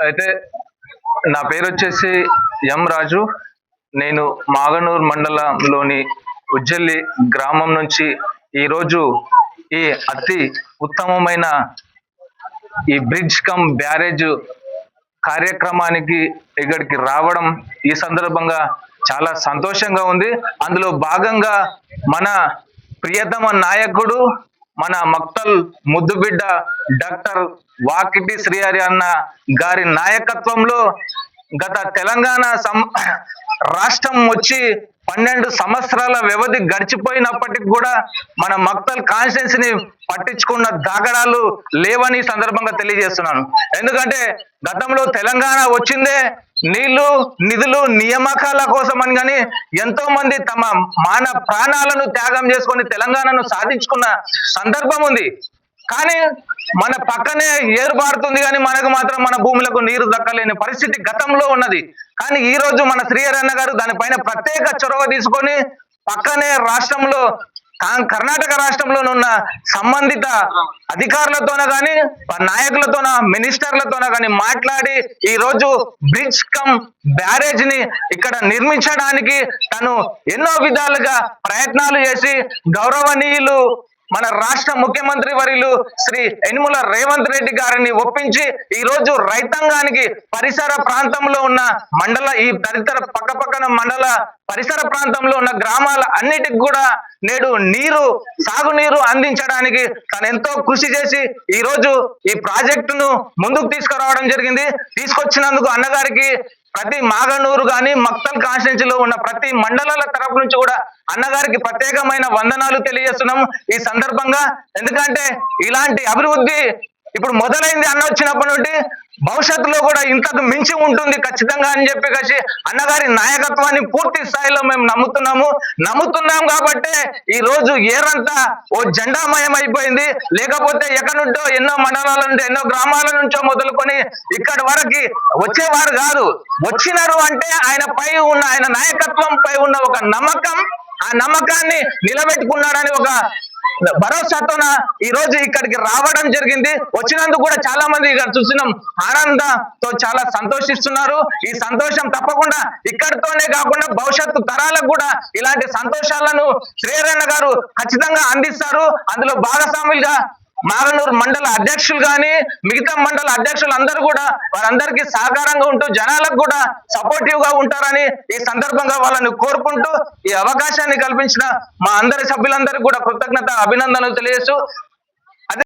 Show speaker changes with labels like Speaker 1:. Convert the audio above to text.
Speaker 1: అయితే నా పేరు వచ్చేసి ఎం రాజు. నేను మాగనూరు మండలంలోని ఉజ్జల్లి గ్రామం నుంచి ఈరోజు ఈ అతి ఉత్తమమైన ఈ బ్రిడ్జ్ కమ్ బ్యారేజ్ కార్యక్రమానికి ఇక్కడికి రావడం ఈ సందర్భంగా చాలా సంతోషంగా ఉంది. అందులో భాగంగా మన ప్రియతమ నాయకుడు, మన మక్తల్ ముద్దుబిడ్డ డాక్టర్ వాకిటి శ్రీహరి అన్న గారి నాయకత్వంలో గత తెలంగాణ రాష్ట్రం వచ్చి 12 సంవత్సరాల వ్యవధి గడిచిపోయినప్పటికి కూడా మన మక్తల్ కాన్స్టిట్యున్సీని పట్టించుకున్న దాఖలాలు లేవని సందర్భంగా తెలియజేస్తున్నాను. ఎందుకంటే గతంలో తెలంగాణ వచ్చిందే నీళ్లు, నిధులు, నియామకాల కోసం అని, కానీ ఎంతో మంది తమ ప్రాణాలను త్యాగం చేసుకొని తెలంగాణను సాధించుకున్న సందర్భం ఉంది. కానీ మన పక్కనే ఏర్పారుతుంది, కానీ మనకు మాత్రం మన భూములకు నీరు దక్కలేని పరిస్థితి గతంలో ఉన్నది. కానీ ఈ రోజు మన శ్రీహరి అన్న గారు దానిపైన ప్రత్యేక చొరవ తీసుకొని పక్కనే రాష్ట్రంలో కర్ణాటక రాష్ట్రంలోనున్న సంబంధిత అధికారులతోన కానీ నాయకులతోన మినిస్టర్లతోన కానీ మాట్లాడి ఈ రోజు బ్రిడ్జ్ కమ్ బ్యారేజ్ ని ఇక్కడ నిర్మించడానికి తను ఎన్నో విధాలుగా ప్రయత్నాలు చేసి గౌరవనీయులు మన రాష్ట్ర ముఖ్యమంత్రి వర్యులు శ్రీ యనమల రేవంత్ రెడ్డి గారిని ఒప్పించి ఈ రోజు రైతాంగానికి పరిసర ప్రాంతంలో ఉన్న ఈ తదితర పక్కపక్కన మండల పరిసర ప్రాంతంలో ఉన్న గ్రామాల అన్నిటికి కూడా నేడు సాగునీరు అందించడానికి తను ఎంతో కృషి చేసి ఈ రోజు ఈ ప్రాజెక్టును ముందుకు తీసుకురావడం జరిగింది. తీసుకొచ్చినందుకు అన్నగారికి ప్రతి మాగనూరు కానీ మక్తల్ కాన్స్టిట్యున్సీలో ఉన్న ప్రతి మండలాల తరపు నుంచి కూడా అన్నగారికి ప్రత్యేకమైన వందనాలు తెలియజేస్తున్నాము ఈ సందర్భంగా. ఎందుకంటే ఇలాంటి అభివృద్ధి ఇప్పుడు మొదలైంది అన్న వచ్చినప్పటి నుండి భవిష్యత్తులో కూడా ఇంతకు మించి ఉంటుంది ఖచ్చితంగా అని చెప్పి అన్నగారి నాయకత్వాన్ని పూర్తి స్థాయిలో మేము నమ్ముతున్నాం కాబట్టి ఈ రోజు ఏరంతా ఓ జెండామయం అయిపోయింది. లేకపోతే ఎక్కడి నుండో ఎన్నో మండలాల నుండి ఎన్నో గ్రామాల నుంచో మొదలుకొని ఇక్కడి వరకు వచ్చేవారు కాదు. వచ్చినారు అంటే ఆయన నాయకత్వంపై ఉన్న ఒక నమ్మకం, ఆ నమ్మకాన్ని నిలబెట్టుకున్నాడని ఒక భరోసాతోన ఈ రోజు ఇక్కడికి రావడం జరిగింది. వచ్చినందుకు కూడా చాలా మంది ఇక్కడ చూస్తున్నాం ఆనందంతో చాలా సంతోషిస్తున్నారు. ఈ సంతోషం తప్పకుండా ఇక్కడితోనే కాకుండా భవిష్యత్తు తరాలకు కూడా ఇలాంటి సంతోషాలను శ్రీహరి అన్న గారు ఖచ్చితంగా అందిస్తారు. అందులో భాగస్వాములుగా మాగనూరు మండల అధ్యక్షులు కానీ మిగతా మండల అధ్యక్షులు అందరూ కూడా వారందరికీ సహకారంగా ఉంటూ జనాలకు కూడా సపోర్టివ్ గా ఉంటారని ఈ సందర్భంగా వాళ్ళని కోరుకుంటూ ఈ అవకాశాన్ని కల్పించిన మా అందరి సభ్యులందరికీ కూడా కృతజ్ఞత అభినందనలు తెలియజేస్తూ